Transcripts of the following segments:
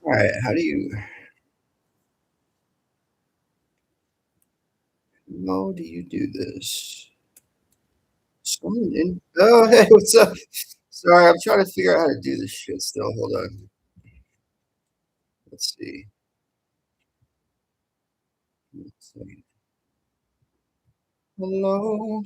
All right, how do you do this? Someone in Oh, hey, what's up? Sorry, I'm trying to figure out how to do this shit still. Hold on. Let's see. Let's see. Hello.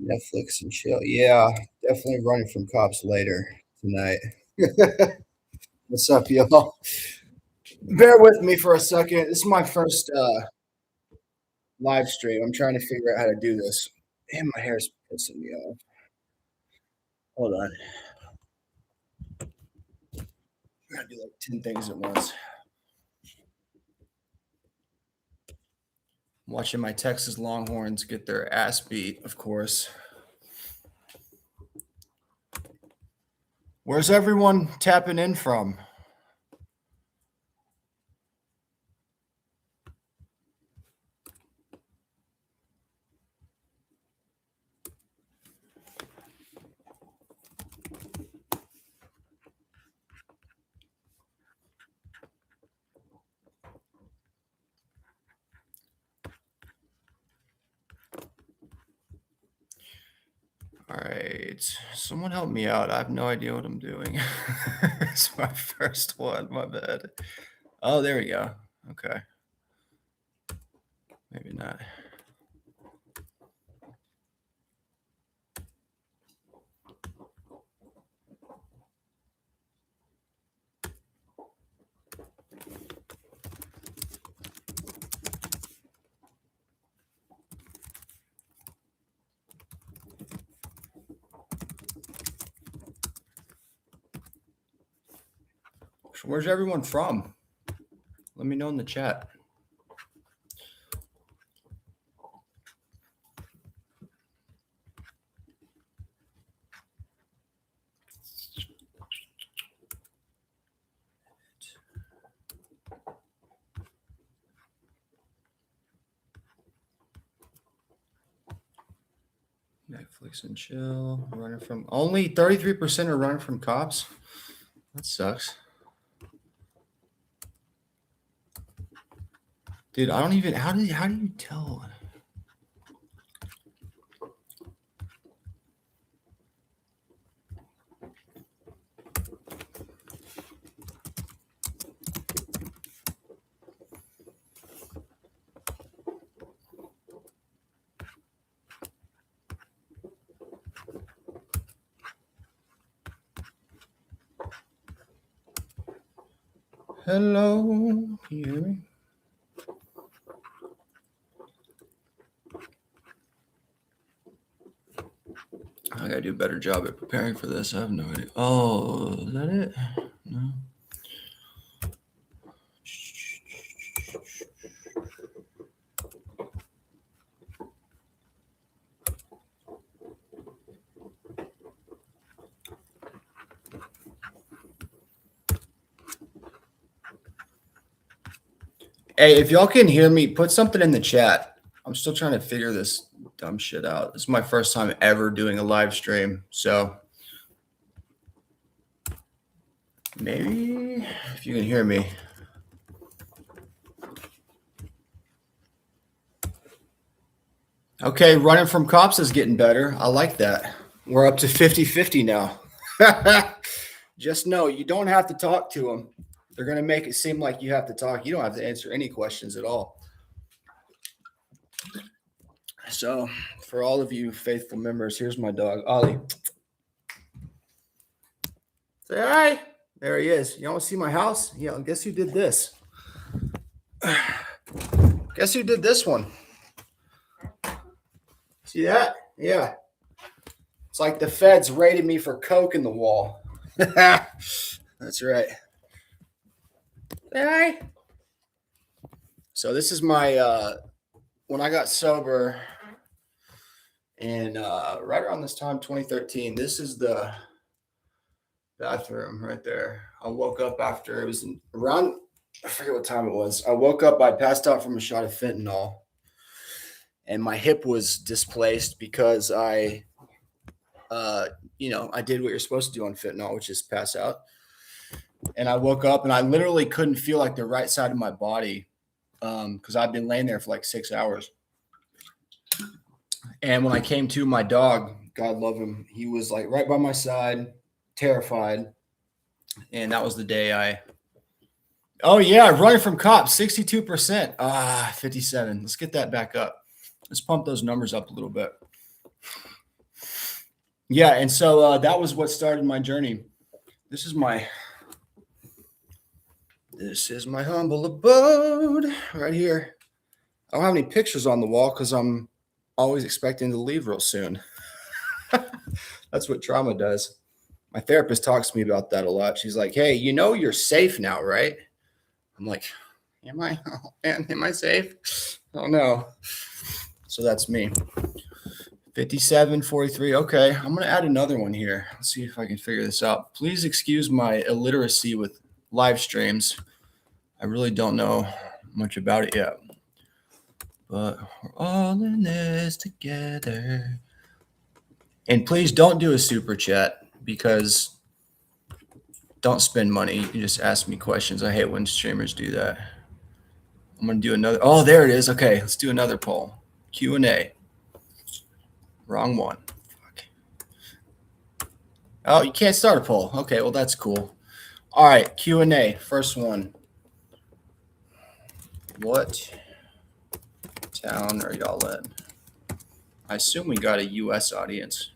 Netflix and chill. Yeah, definitely running from cops later tonight. What's up, y'all? Bear with me for a second. This is my first live stream. I'm trying to figure out how to do this. And my hair's pissing me off. Hold on. I gotta do like 10 things at once. I'm watching my Texas Longhorns get their ass beat, of course. Where's everyone tapping in from? All right, someone help me out. I have no idea what I'm doing. It's my first one, my bad. Oh, there we go. Okay. Maybe not. So where's everyone from? Let me know in the chat. Netflix and chill. Running from only 33% are running from cops. That sucks. Dude, I don't even how do you tell? Hello, can you hear me? I gotta do a better job at preparing for this. I have no idea. Oh, is that it? No. Hey, if y'all can hear me, put something in the chat. I'm still trying to figure this dumb shit out. This is my first time ever doing a live stream. So maybe if you can hear me. Okay, running from cops is getting better. I like that. We're up to 50-50 now. Just know you don't have to talk to them. They're going to make it seem like you have to talk. You don't have to answer any questions at all. So for all of you faithful members, here's my dog, Ollie. Say hi. There he is. You want to see my house? Yeah, guess who did this? Guess who did this one? See that? Yeah. It's like the feds raided me for coke in the wall. That's right. Hey. So this is my when I got sober, and right around this time, 2013, this is the bathroom right there. I woke up after it was around I forget what time it was. I woke up, I passed out from a shot of fentanyl, and my hip was displaced because I did what you're supposed to do on fentanyl, which is pass out. And I woke up and I literally couldn't feel like the right side of my body because I've been laying there for like 6 hours. And when I came to, my dog, God love him, he was like right by my side, terrified. And that was the day oh yeah, running from cops, 62%. 57. Let's get that back up. Let's pump those numbers up a little bit. Yeah, and so that was what started my journey. This is my humble abode right here. I don't have any pictures on the wall because I'm always expecting to leave real soon. That's what trauma does. My therapist talks to me about that a lot. She's like, hey, you're safe now, right? I'm like, am I? Oh, man, am I safe? Oh, no. So that's me. 57, 43. Okay, I'm going to add another one here. Let's see if I can figure this out. Please excuse my illiteracy with live streams. I really don't know much about it yet. But we're all in this together. And please don't do a super chat because don't spend money. You can just ask me questions. I hate when streamers do that. I'm going to do another. Oh, there it is. Okay, let's do another poll. Q&A. Wrong one. Fuck. Oh, you can't start a poll. Okay, well, that's cool. All right, Q&A. First one. What town are y'all in? I assume we got a U.S. audience.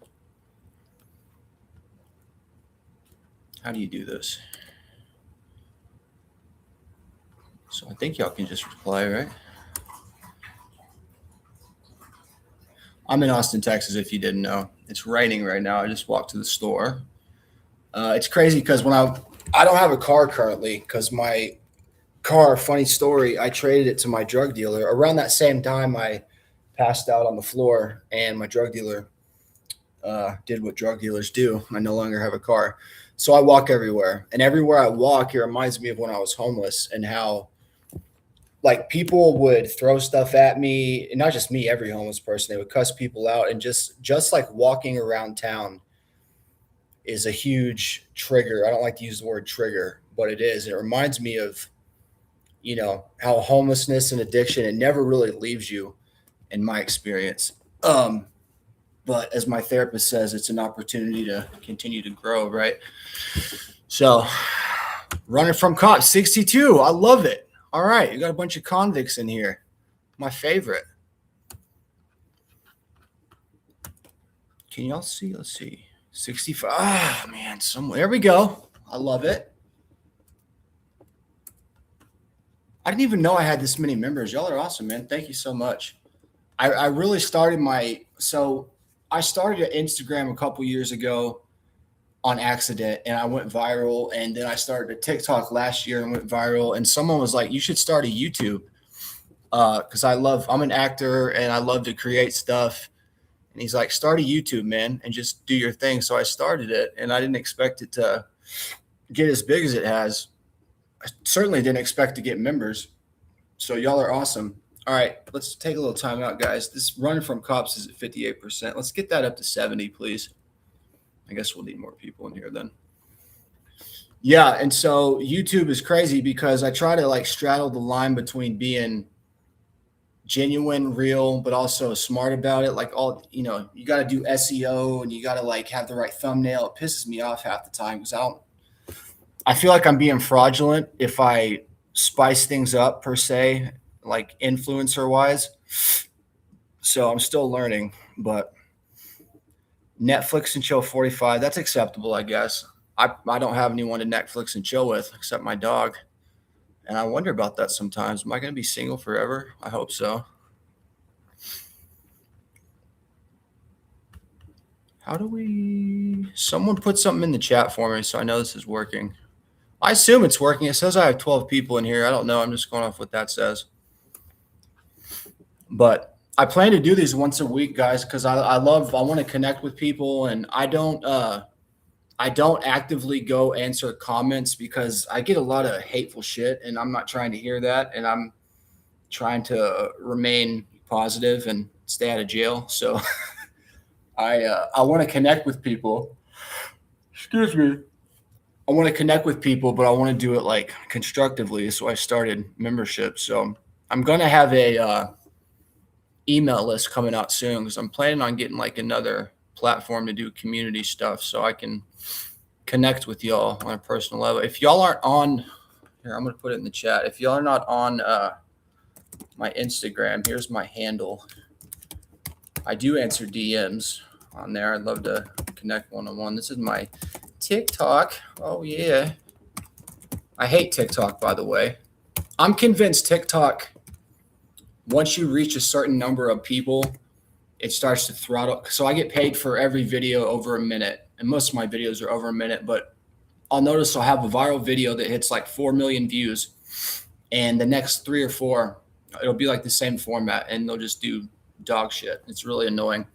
How do you do this? So I think y'all can just reply, right? I'm in Austin, Texas, if you didn't know. It's raining right now. I just walked to the store. It's crazy because when I don't have a car currently because my car, funny story, I traded it to my drug dealer. Around that same time, I passed out on the floor, and my drug dealer did what drug dealers do. I no longer have a car. So I walk everywhere. And everywhere I walk, it reminds me of when I was homeless and how like people would throw stuff at me, and not just me, every homeless person. They would cuss people out. And just like walking around town is a huge trigger. I don't like to use the word trigger, but it is. It reminds me of, how homelessness and addiction, it never really leaves you in my experience. But as my therapist says, it's an opportunity to continue to grow, right? So running from cops, 62. I love it. All right. You got a bunch of convicts in here. My favorite. Can y'all see? Let's see. 65. Ah, man. There we go. I love it. I didn't even know I had this many members. Y'all are awesome, man. Thank you so much. I really started I started an Instagram a couple years ago on accident, and I went viral. And then I started a TikTok last year and went viral. And someone was like, you should start a YouTube because I'm an actor and I love to create stuff. And he's like, start a YouTube, man, and just do your thing. So I started it, and I didn't expect it to get as big as it has. I certainly didn't expect to get members. So y'all are awesome. All right, let's take a little time out, guys. This running from cops is at 58%. Let's get that up to 70, please. I guess we'll need more people in here then. Yeah, and so YouTube is crazy because I try to like straddle the line between being genuine, real, but also smart about it. Like you got to do SEO and you got to like have the right thumbnail. It pisses me off half the time because I feel like I'm being fraudulent if I spice things up per se, like influencer wise. So I'm still learning, but Netflix and chill 45, that's acceptable, I guess. I don't have anyone to Netflix and chill with except my dog. And I wonder about that sometimes. Am I going to be single forever? I hope so. Someone put something in the chat for me so I know this is working. I assume it's working. It says I have 12 people in here. I don't know. I'm just going off what that says. But I plan to do these once a week, guys, because I want to connect with people, and I don't I don't actively go answer comments because I get a lot of hateful shit, and I'm not trying to hear that. And I'm trying to remain positive and stay out of jail. So I want to connect with people. Excuse me. I want to connect with people, but I want to do it like constructively. So I started membership. So I'm gonna have a email list coming out soon because I'm planning on getting like another platform to do community stuff, so I can connect with y'all on a personal level. If y'all aren't on here, I'm gonna put it in the chat. If y'all are not on my Instagram, here's my handle. I do answer DMs on there. I'd love to connect one-on-one. This is my TikTok. Oh yeah. I hate TikTok, by the way. I'm convinced TikTok, once you reach a certain number of people, it starts to throttle. So I get paid for every video over a minute, and most of my videos are over a minute, but I'll notice I'll have a viral video that hits like 4 million views, and the next 3 or 4, it'll be like the same format, and they'll just do dog shit. It's really annoying.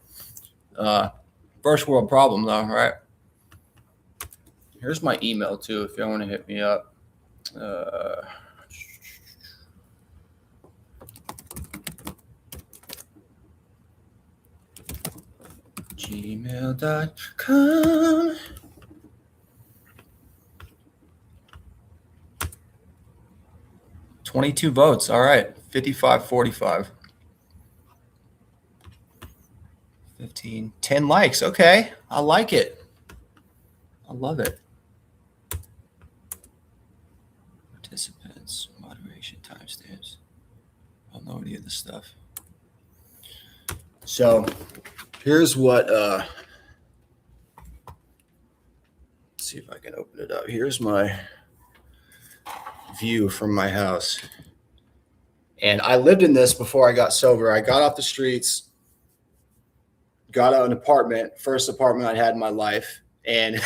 First world problem though, right? Here's my email too if y'all want to hit me up. Gmail.com. $22 votes. All right. 55-45. 15. 10 likes. Okay. I like it. I love it. Participants, moderation, timestamps. I don't know any of this stuff. So here's what let's see if I can open it up. Here's my view from my house. And I lived in this before I got sober. I got off the streets, got out an apartment, first apartment I'd had in my life. And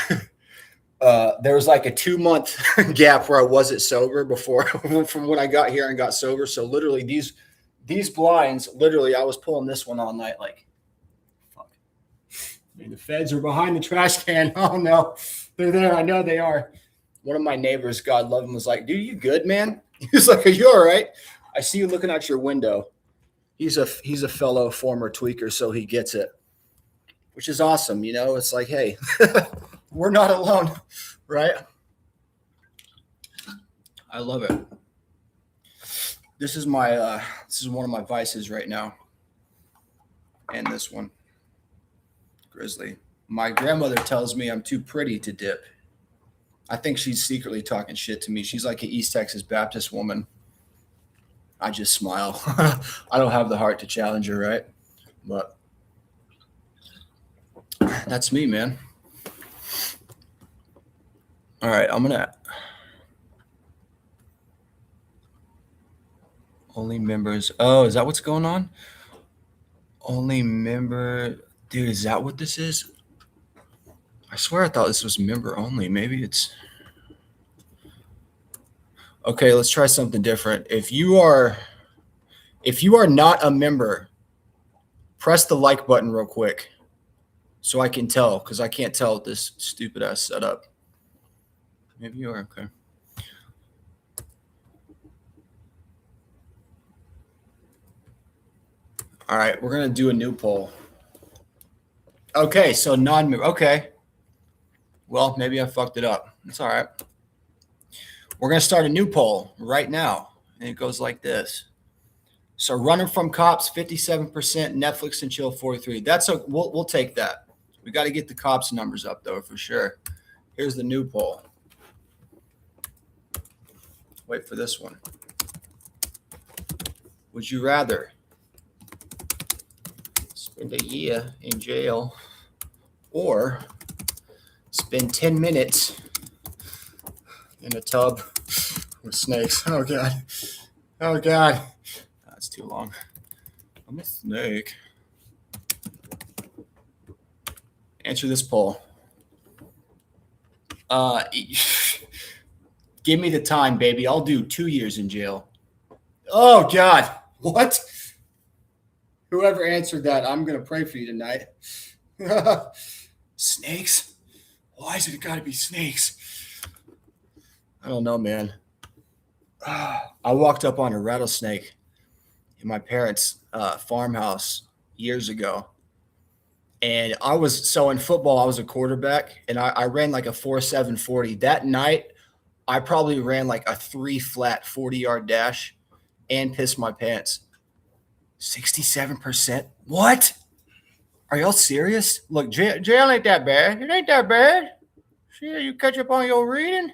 there was like a 2-month gap where I wasn't sober before from when I got here and got sober. So literally these blinds, literally I was pulling this one all night like, fuck. I mean, the feds are behind the trash can. Oh no, they're there. I know they are. One of my neighbors, God love him, was like, dude, you good, man? He was like, are you all right? I see you looking out your window. He's a fellow former tweaker, so he gets it, which is awesome. You know, it's like, hey, we're not alone, right? I love it. This is my this is one of my vices right now. And this one, Grizzly. My grandmother tells me I'm too pretty to dip. I think she's secretly talking shit to me. She's like an East Texas Baptist woman. I just smile. I don't have the heart to challenge her, right? But that's me, man. All right, I'm gonna only members. Oh, is that what's going on? Only member, dude. Is that what this is? I swear I thought this was member only. Maybe it's okay. Let's try something different. If you are not a member, press the like button real quick so I can tell, because I can't tell with this stupid ass setup. Maybe you are. Okay. All right, we're gonna do a new poll. Okay, so non-member. Okay. Well, maybe I fucked it up. It's all right. We're gonna start a new poll right now, and it goes like this. So running from cops, 57%, Netflix and chill, 43. That's a we'll take that. We got to get the cops numbers up though for sure. Here's the new poll. Wait for this one. Would you rather spend a year in jail or spend 10 minutes in a tub with snakes? Oh God. Oh God. That's too long. I'm a snake. Answer this poll. Give me the time, baby. I'll do 2 years in jail. Oh God. What? Whoever answered that, I'm going to pray for you tonight. Snakes? Why is it got to be snakes? I don't know, man. I walked up on a rattlesnake in my parents' farmhouse years ago. And I was so in football, I was a quarterback, and I ran like a 4.7 40. That night, I probably ran like a 3 flat 40-yard dash and pissed my pants. 67%? What? Are y'all serious? Look, jail ain't that bad. It ain't that bad. See, you catch up on your reading?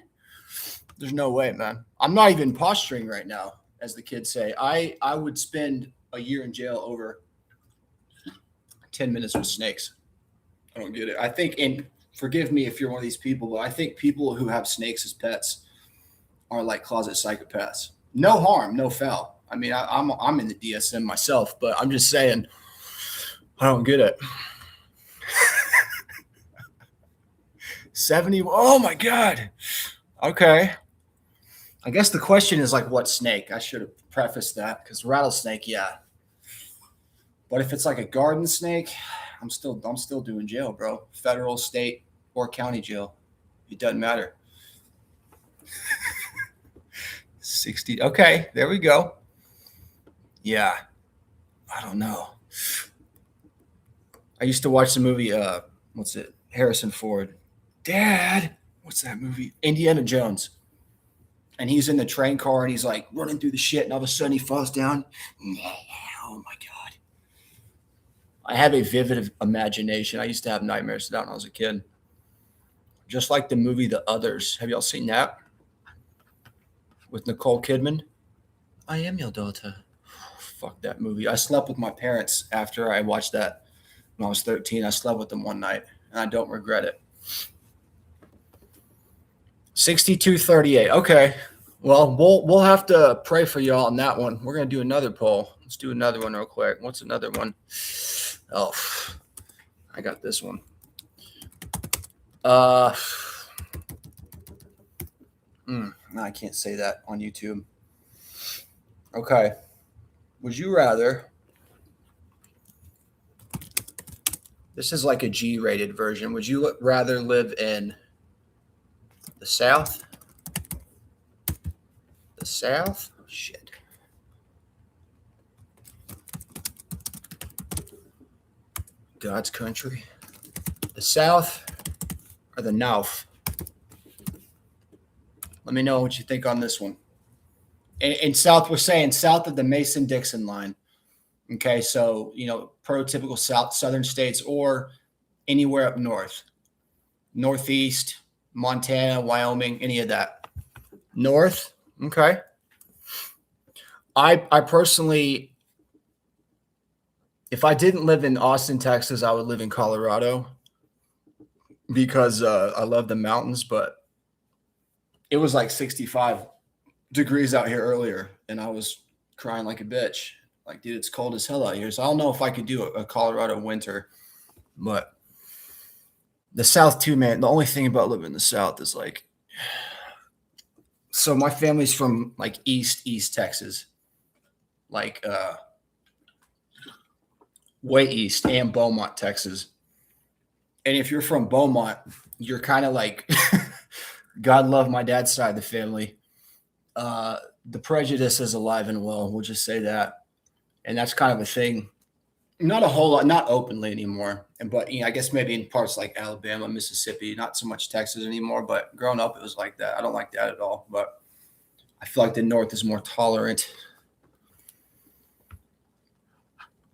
There's no way, man. I'm not even posturing right now, as the kids say. I would spend a year in jail over 10 minutes with snakes. I don't get it. I think, and forgive me if you're one of these people, but I think people who have snakes as pets are like closet psychopaths. No harm, no foul. I mean, I'm in the DSM myself, but I'm just saying, I don't get it. 70. Oh my God. Okay. I guess the question is like, what snake? I should have prefaced that because rattlesnake, yeah. But if it's like a garden snake, I'm still doing jail, bro. Federal, state, or county jail. It doesn't matter. 60. Okay, there we go. Yeah. I don't know. I used to watch the movie, what's it? Harrison Ford. Dad, what's that movie? Indiana Jones. And he's in the train car and he's like running through the shit, and all of a sudden he falls down. Oh my God. I have a vivid imagination. I used to have nightmares of that when I was a kid. Just like the movie The Others. Have y'all seen that? With Nicole Kidman? I am your daughter. Fuck that movie. I slept with my parents after I watched that when I was 13. I slept with them one night, and I don't regret it. 62-38. Okay. Well, we'll have to pray for y'all on that one. We're going to do another poll. Let's do another one real quick. What's another one? Oh, I got this one. No, I can't say that on YouTube. Okay. Would you rather? This is like a G-rated version. Would you rather live in the South? The South? Shit. God's country. The South or the North? Let me know what you think on this one. In South, we're saying south of the Mason-Dixon line. Okay, so, prototypical southern states or anywhere up north. Northeast, Montana, Wyoming, any of that. North, okay. I personally, if I didn't live in Austin, Texas, I would live in Colorado because I love the mountains, but it was like 65 degrees out here earlier, and I was crying like a bitch. Like, dude, it's cold as hell out here. So I don't know if I could do a Colorado winter, but the South too, man. The only thing about living in the South is like, so my family's from like East Texas, like way east, and Beaumont, Texas. And if you're from Beaumont, you're kind of like, God love my dad's side of the family. The prejudice is alive and well. We'll just say that. And that's kind of a thing. Not a whole lot, not openly anymore. But I guess maybe in parts like Alabama, Mississippi, not so much Texas anymore. But growing up, it was like that. I don't like that at all. But I feel like the North is more tolerant.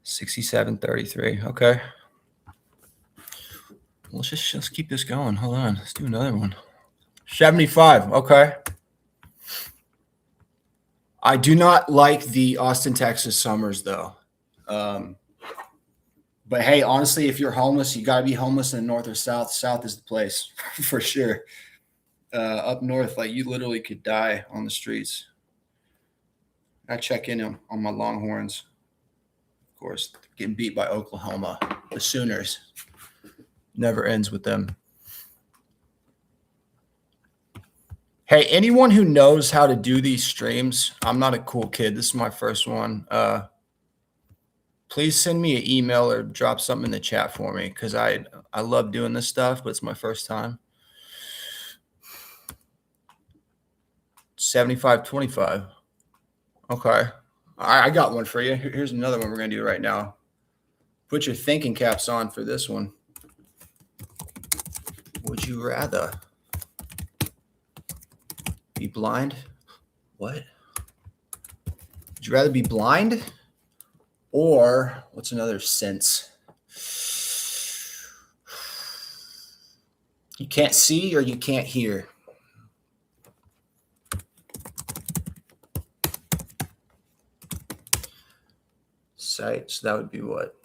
67-33. Okay. Let's keep this going. Hold on. Let's do another one. 75. Okay. I do not like the Austin, Texas summers, though. But hey, honestly, if you're homeless, you got to be homeless in the north or south. South is the place for sure. Up north, like you literally could die on the streets. I check in on my Longhorns. Of course, getting beat by Oklahoma. The Sooners. Never ends with them. Hey, anyone who knows how to do these streams, I'm not a cool kid. This is my first one. Please send me an email or drop something in the chat for me because I love doing this stuff, but it's my first time. 75-25. Okay. I got one for you. Here's another one we're going to do right now. Put your thinking caps on for this one. Would you rather be blind? What? Would you rather be blind? Or what's another sense? You can't see or you can't hear? Sight. So that would be what?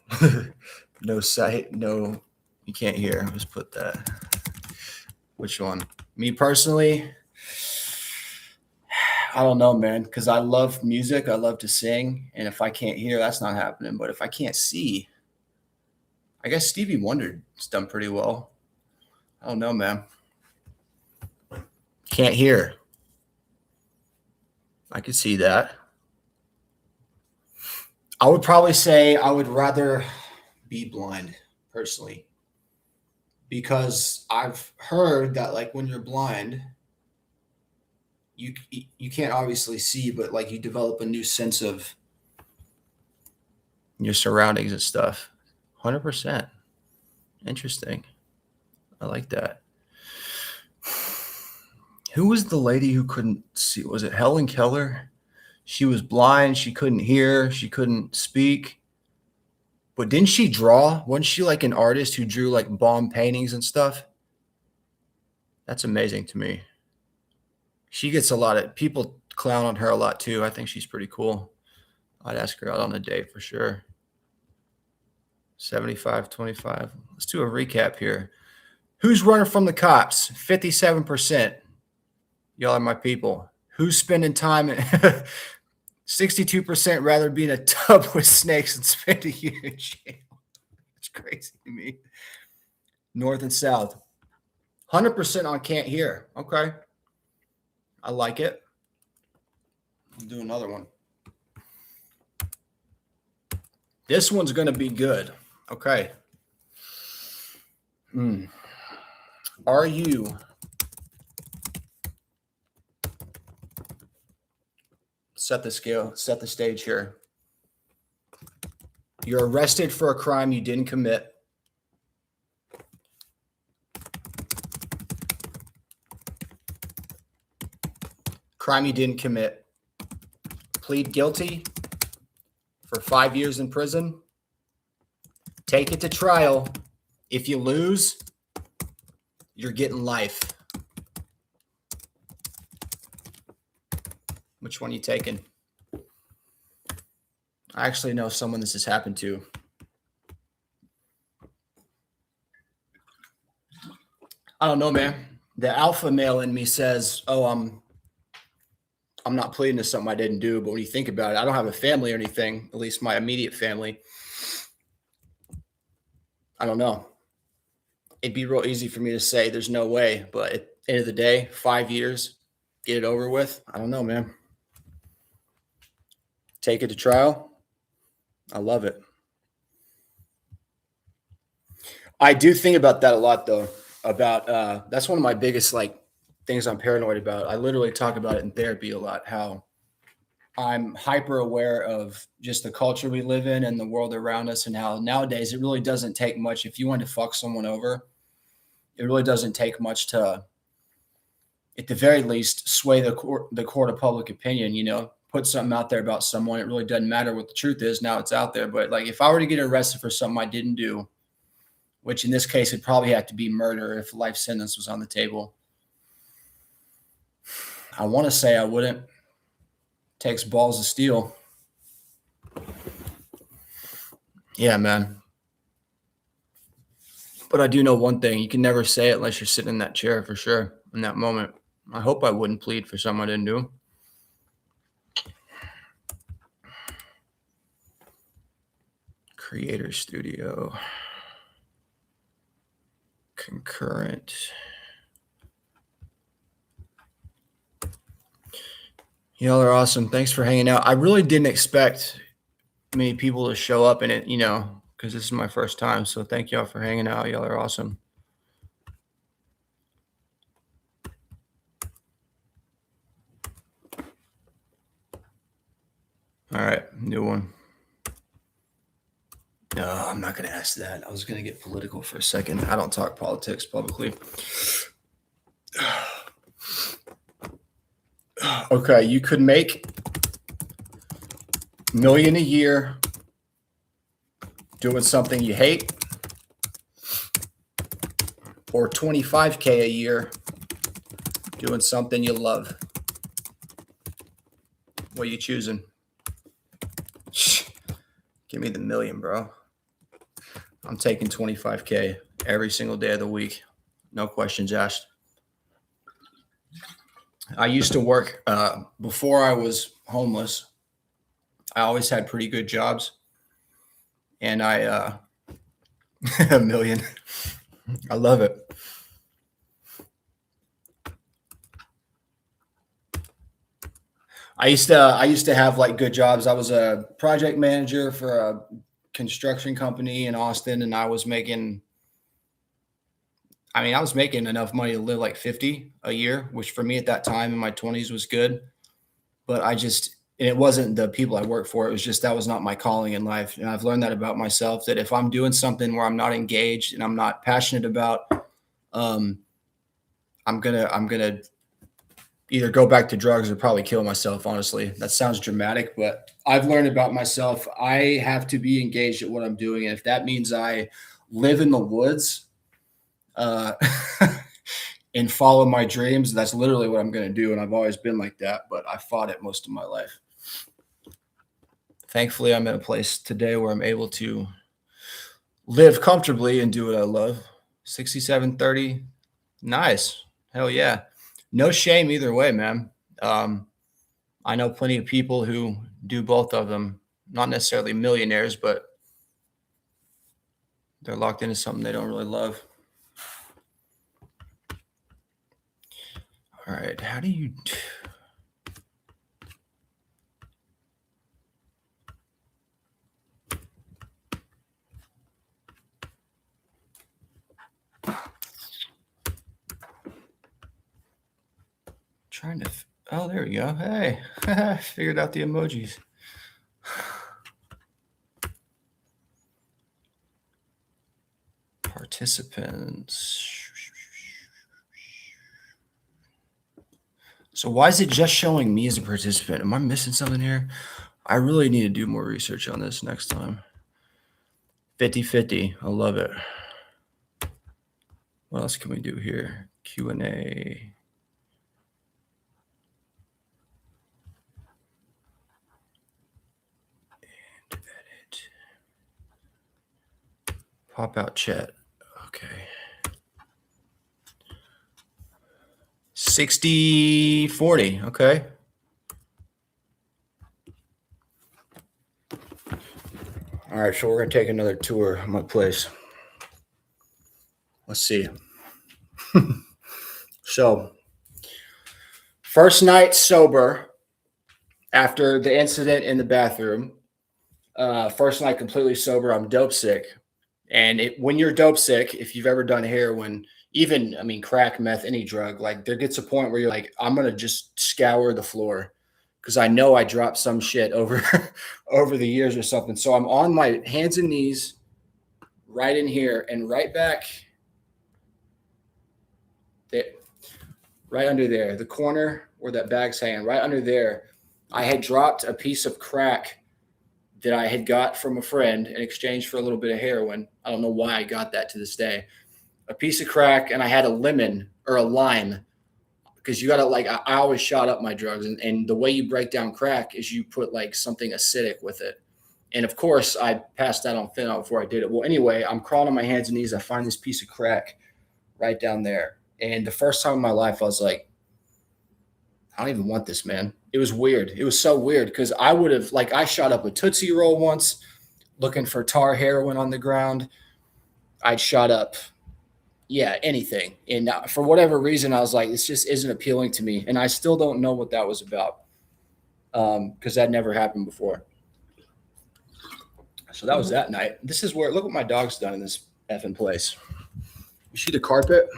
No sight, no, you can't hear. Let's put that. Which one? Me personally, I don't know, man, because I love music. I love to sing. And if I can't hear, that's not happening. But if I can't see, I guess Stevie Wonder's done pretty well. I don't know, man. Can't hear. I could see that. I would probably say I would rather be blind personally, because I've heard that like when you're blind, you can't obviously see, but like you develop a new sense of your surroundings and stuff. 100%. Interesting. I like that. Who was the lady who couldn't see? Was it Helen Keller? She was blind. She couldn't hear. She couldn't speak. But didn't she draw? Wasn't she like an artist who drew like bomb paintings and stuff? That's amazing to me. She gets a lot of people clown on her a lot too. I think she's pretty cool. I'd ask her out on a date for sure. 75-25. Let's do a recap here. Who's running from the cops? 57%. Y'all are my people. Who's spending time? 62% rather be in a tub with snakes than spend a year in jail. It's crazy to me. North and South. 100% on can't hear. Okay. I like it. I'll do another one. This one's going to be good. Okay. Are you set the scale, set the stage here. You're arrested for a crime you didn't commit. Crime you didn't commit. Plead guilty for 5 years in prison. Take it to trial. If you lose, you're getting life. Which one are you taking? I actually know someone this has happened to. I don't know, man. The alpha male in me says, oh, I'm not pleading to something I didn't do. But when you think about it, I don't have a family or anything, at least my immediate family. I don't know. It'd be real easy for me to say there's no way. But at the end of the day, 5 years, get it over with. I don't know, man. Take it to trial. I love it. I do think about that a lot, though. About that's one of my biggest things I'm paranoid about. I literally talk about it in therapy a lot. How I'm hyper aware of just the culture we live in and the world around us, and how nowadays it really doesn't take much. If you want to fuck someone over, it really doesn't take much to, at the very least, sway the court of public opinion. You know, put something out there about someone. It really doesn't matter what the truth is. Now it's out there. But like, if I were to get arrested for something I didn't do, which in this case would probably have to be murder if life sentence was on the table, I want to say I wouldn't. Takes balls of steel. Yeah, man. But I do know one thing. You can never say it unless you're sitting in that chair for sure in that moment. I hope I wouldn't plead for something I didn't do. Creator Studio. Concurrent. Y'all are awesome. Thanks for hanging out. I really didn't expect many people to show up in it, you know, because this is my first time. So thank y'all for hanging out. Y'all are awesome. All right, new one. No, I'm not going to ask that. I was going to get political for a second. I don't talk politics publicly. Okay, you could make $1 million a year doing something you hate, or $25K a year doing something you love. What are you choosing? Give me the $1 million, bro. I'm taking 25K every single day of the week. No questions asked. I used to work before I was homeless. I always had pretty good jobs. And I, $1 million. I love it. I used to have like good jobs. I was a project manager for a construction company in Austin, and I was making enough money to live like 50 a year, which for me at that time in my 20s was good. But it wasn't the people I worked for. It was just, that was not my calling in life. And I've learned that about myself, that if I'm doing something where I'm not engaged and I'm not passionate about, I'm gonna either go back to drugs or probably kill myself. Honestly, that sounds dramatic, but I've learned about myself. I have to be engaged at what I'm doing. And if that means I live in the woods, and follow my dreams, that's literally what I'm going to do. And I've always been like that, but I fought it most of my life. Thankfully, I'm in a place today where I'm able to live comfortably and do what I love. 67-30. Nice. Hell yeah. No shame either way, man. I know plenty of people who do both of them, not necessarily millionaires, but they're locked into something they don't really love. All right. How do you... Trying to... Oh, there we go. Hey, figured out the emojis. Participants. So why is it just showing me as a participant? Am I missing something here? I really need to do more research on this next time. 50-50. I love it. What else can we do here? Q&A. And edit. Pop out chat. Okay. 60-40. Okay. All right, so we're going to take another tour of my place. Let's see. So, first night sober after the incident in the bathroom. First night completely sober. I'm dope sick. And when you're dope sick, if you've ever done heroin, even, crack, meth, any drug, like there gets a point where you're like, I'm going to just scour the floor because I know I dropped some shit over the years or something. So I'm on my hands and knees right in here and right back there, right under there, the corner where that bag's hanging, right under there. I had dropped a piece of crack that I had got from a friend in exchange for a little bit of heroin. I don't know why I got that to this day. A piece of crack, and I had a lemon or a lime, because you got to I always shot up my drugs. And the way you break down crack is you put like something acidic with it. And of course, I passed that on fentanyl before I did it. Well, anyway, I'm crawling on my hands and knees. I find this piece of crack right down there. And the first time in my life, I was like, I don't even want this, man. It was weird. It was so weird because I would have, I shot up a Tootsie Roll once looking for tar heroin on the ground. I'd shot up, anything. And for whatever reason, I was like, this just isn't appealing to me. And I still don't know what that was about because that never happened before. So that was that night. This is where, look what my dog's done in this effing place. You see the carpet?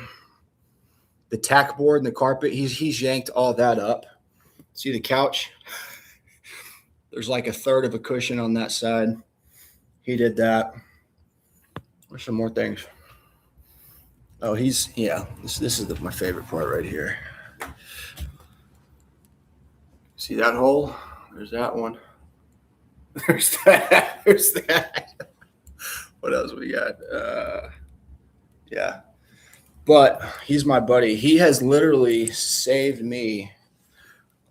The tack board and the carpet, he's yanked all that up. See the couch? There's like a third of a cushion on that side. He did that. There's some more things. Oh, this is my favorite part right here. See that hole? There's that one. There's that. There's that. What else we got? Yeah. But he's my buddy. He has literally saved me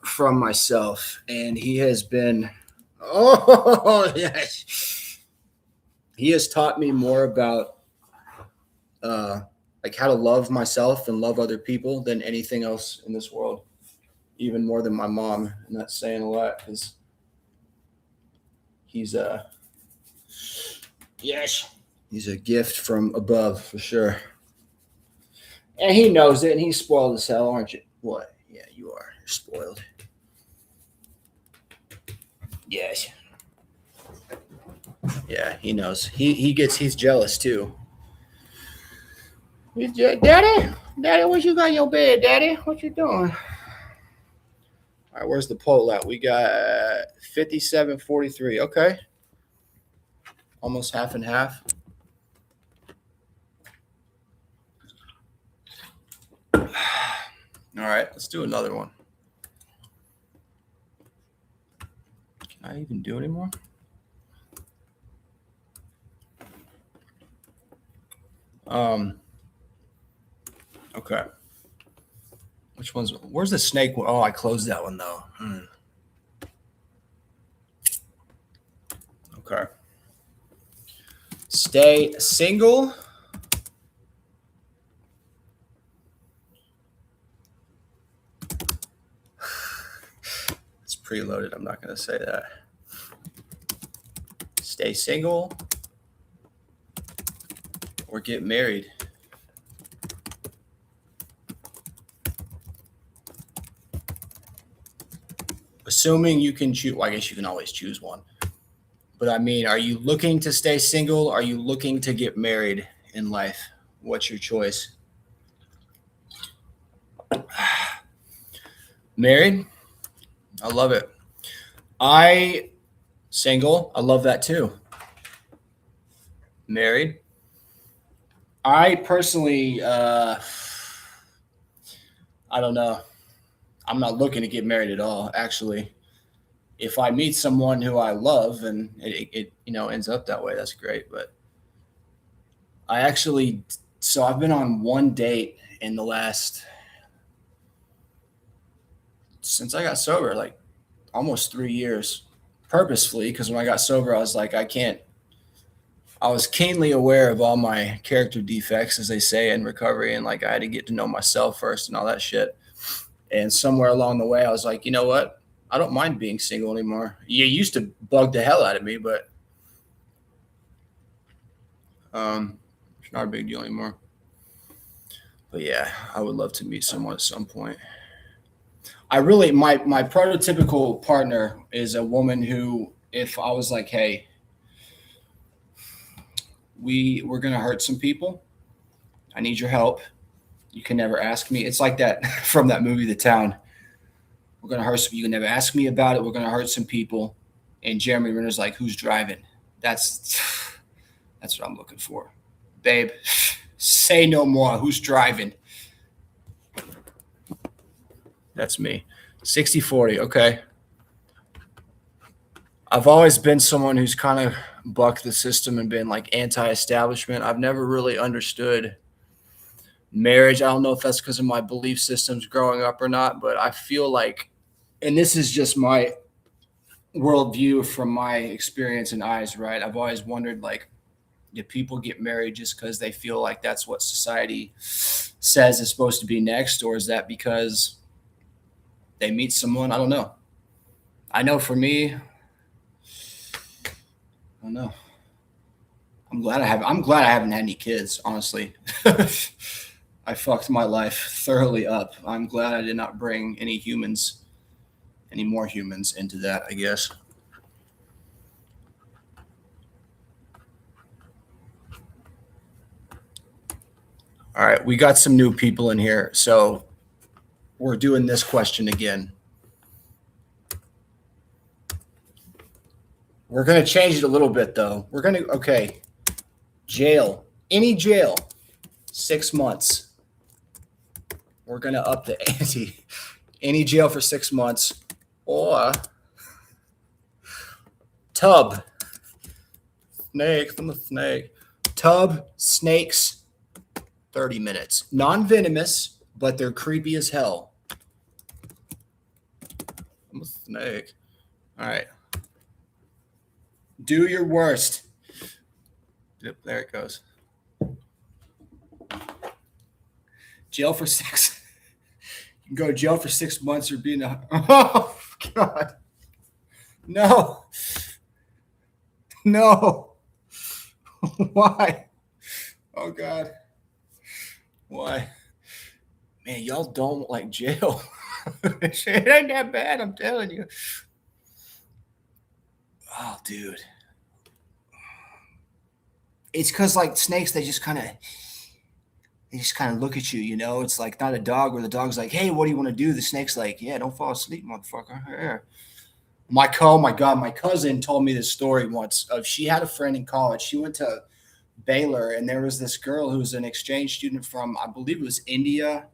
from myself. And he has been, oh, yes. He has taught me more about like how to love myself and love other people than anything else in this world. Even more than my mom. And that's saying a lot because he's he's a gift from above for sure. And he knows it, and he's spoiled as hell, aren't you? What? Yeah, you are. You're spoiled. Yes. Yeah, he knows. He's jealous too. Daddy, what you got in your bed, Daddy? What you doing? All right, where's the poll at? We got 57-43. Okay. Almost half and half. All right, let's do another one. Can I even do it anymore? Okay. Where's the snake one? Oh, I closed that one though. Okay. Stay single. It's preloaded. I'm not going to say that. Stay single or get married. Assuming you can choose, well, I guess you can always choose one. But I mean, are you looking to stay single? Are you looking to get married in life? What's your choice? Married? I love it. Single. I love that too. Married? I personally, I don't know. I'm not looking to get married at all, actually. If I meet someone who I love and it ends up that way, that's great. But I've been on one date in the last, since I got sober, like almost 3 years, purposefully, because when I got sober, I was like, I was keenly aware of all my character defects, as they say in recovery, and like I had to get to know myself first and all that shit. And somewhere along the way, I was like, you know what? I don't mind being single anymore. You used to bug the hell out of me, but it's not a big deal anymore. But yeah, I would love to meet someone at some point. My prototypical partner is a woman who, if I was like, hey, we're going to hurt some people. I need your help. You can never ask me. It's like that from that movie, The Town. We're going to hurt some. You can never ask me about it. We're going to hurt some people. And Jeremy Renner's like, who's driving? That's what I'm looking for. Babe, say no more. Who's driving? That's me. 60-40. Okay. I've always been someone who's kind of bucked the system and been like anti-establishment. I've never really understood marriage. I don't know if that's because of my belief systems growing up or not, but I feel like, and this is just my worldview from my experience and eyes, right? I've always wondered, like, do people get married just because they feel like that's what society says is supposed to be next? Or is that because they meet someone? I don't know. I know for me, I don't know. I'm glad I haven't had any kids, honestly. I fucked my life thoroughly up. I'm glad I did not bring any more humans into that, I guess. All right, we got some new people in here, so we're doing this question again. We're going to change it a little bit, though. We're going to, okay, jail. Any jail, 6 months. We're going to up the ante. Any jail for 6 months. Or tub. Snake from the snake. Tub, snakes, 30 minutes. Non-venomous, but they're creepy as hell. I'm a snake. All right. Do your worst. Yep, there it goes. Jail for 6. You can go to jail for 6 months or be in a. Oh, God. No. No. Why? Oh, God. Why? Man, y'all don't like jail. It ain't that bad, I'm telling you. Oh, dude. It's because, like, snakes, they just kind of look at you, you know? It's like not a dog where the dog's like, hey, what do you want to do? The snake's like, yeah, don't fall asleep, motherfucker. Yeah. Oh my God, my cousin told me this story once. She had a friend in college. She went to Baylor, and there was this girl who was an exchange student from, I believe it was India.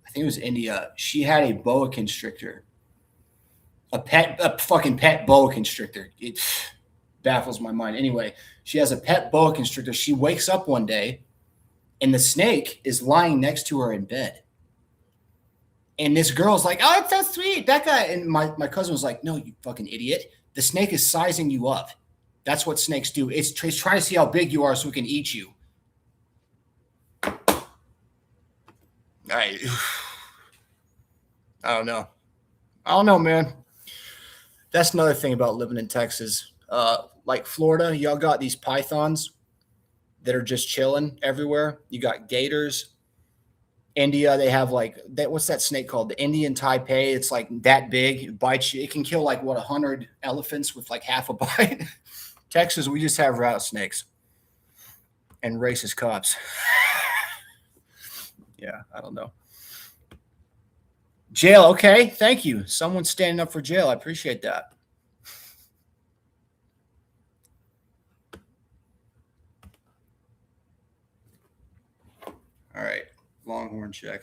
I think it was India. She had a boa constrictor, a fucking pet boa constrictor. It baffles my mind. Anyway, she has a pet boa constrictor. She wakes up one day, and the snake is lying next to her in bed. And this girl's like, oh, it's so sweet. That guy. And my cousin was like, no, you fucking idiot. The snake is sizing you up. That's what snakes do. It's trying to see how big you are so it can eat you. All right. I don't know, man. That's another thing about living in Texas. Like Florida, y'all got these pythons that are just chilling everywhere. You got gators. India, they have like that. What's that snake called? The Indian Taipei. It's like that big. It bites you. It can kill like 100 elephants with like half a bite. Texas, we just have rattlesnakes and racist cops. Yeah, I don't know. Jail, okay. Thank you. Someone's standing up for jail. I appreciate that. All right. Longhorn check.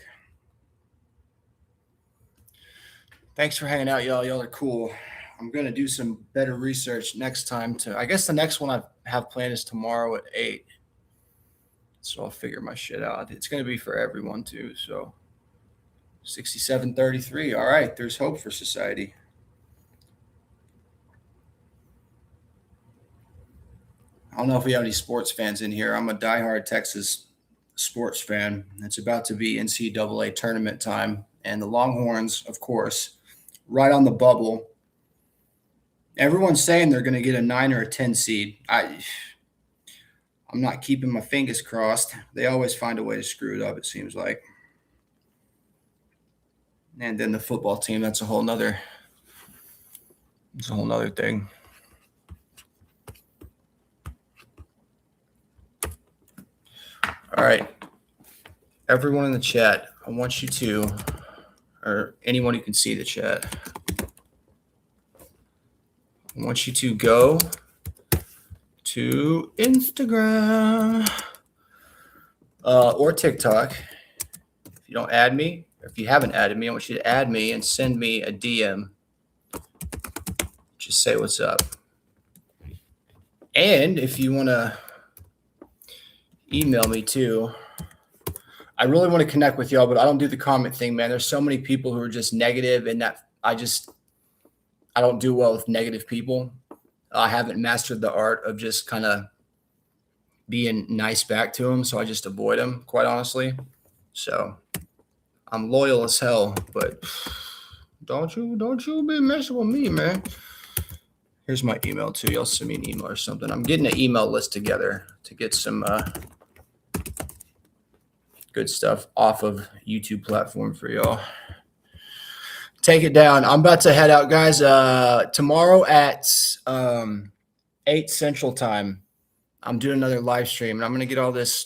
Thanks for hanging out, y'all. Y'all are cool. I'm going to do some better research next time. I guess the next one I have planned is tomorrow at 8. So I'll figure my shit out. It's going to be for everyone too. So 6733. All right. There's hope for society. I don't know if we have any sports fans in here. I'm a diehard Texas sports fan. It's about to be NCAA tournament time. And the Longhorns, of course, right on the bubble. Everyone's saying they're going to get a 9 or a 10 seed. I'm not keeping my fingers crossed. They always find a way to screw it up, it seems like. And then the football team, that's a whole nother thing. All right. Everyone in the chat, I want you to, or anyone who can see the chat, I want you to go to Instagram or TikTok. If you don't add me, or if you haven't added me, I want you to add me and send me a DM. Just say what's up. And if you want to email me too, I really want to connect with y'all, but I don't do the comment thing, man. There's so many people who are just negative, and that I don't do well with negative people. I haven't mastered the art of just kind of being nice back to them, so I just avoid them, quite honestly. So I'm loyal as hell, but don't you be messing with me, man. Here's my email too. Y'all send me an email or something. I'm getting an email list together to get some good stuff off of YouTube platform for y'all. Take it down. I'm about to head out, guys. Tomorrow at 8 Central Time, I'm doing another live stream, and I'm going to get all the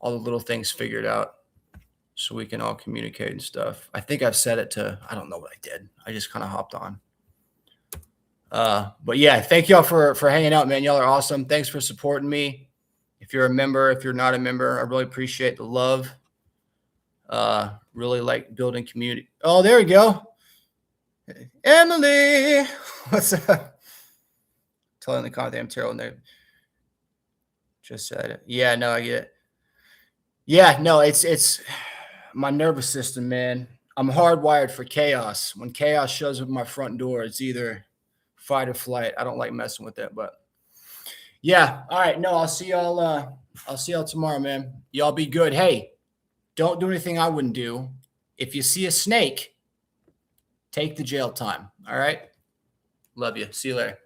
little things figured out so we can all communicate and stuff. I think I've set it to, I don't know what I did. I just kind of hopped on. But yeah, thank y'all for hanging out, man. Y'all are awesome. Thanks for supporting me. If you're a member, if you're not a member, I really appreciate the love. Really like building community. Oh, there we go. Emily, what's up? Telling the comment, I'm terrible. And they just said it. Yeah, no, I get it. Yeah, no, it's my nervous system, man. I'm hardwired for chaos. When chaos shows up at my front door, it's either fight or flight. I don't like messing with that, but yeah. All right. No, I'll see y'all. I'll see y'all tomorrow, man. Y'all be good. Hey, don't do anything I wouldn't do. If you see a snake, take the jail time. All right. Love you. See you later.